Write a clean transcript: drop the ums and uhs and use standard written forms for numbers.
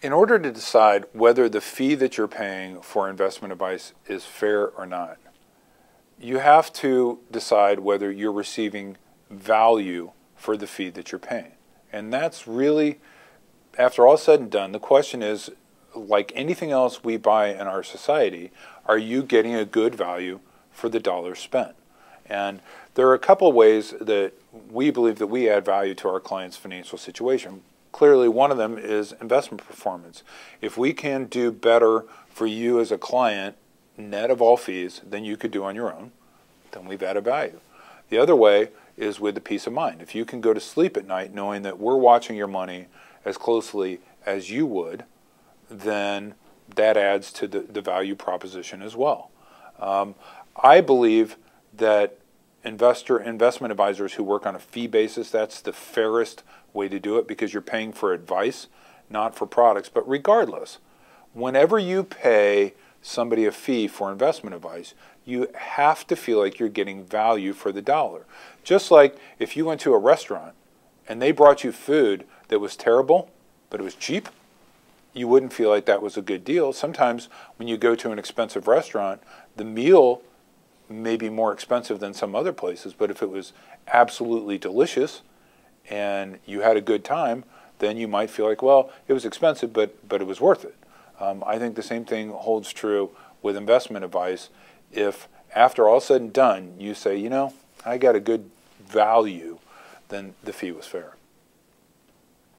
In order to decide whether the fee that you're paying for investment advice is fair or not, you have to decide whether you're receiving value for the fee that you're paying. And that's really, after all said and done, the question is, like anything else we buy in our society, are you getting a good value for the dollar spent? And there are a couple of ways that we believe that we add value to our clients' financial situation. Clearly, one of them is investment performance. If we can do better for you as a client, net of all fees, than you could do on your own, then we've added value. The other way is with the peace of mind. If you can go to sleep at night knowing that we're watching your money as closely as you would, then that adds to the value proposition as well. I believe that investment advisors who work on a fee basis, that's the fairest way to do it because you're paying for advice, not for products. But regardless, whenever you pay somebody a fee for investment advice, you have to feel like you're getting value for the dollar. Just like if you went to a restaurant and they brought you food that was terrible, but it was cheap, you wouldn't feel like that was a good deal. Sometimes when you go to an expensive restaurant, the meal may be more expensive than some other places, but if it was absolutely delicious and you had a good time, then you might feel like, well, it was expensive, but it was worth it. I think the same thing holds true with investment advice. If after all said and done, you say, you know, I got a good value, then the fee was fair.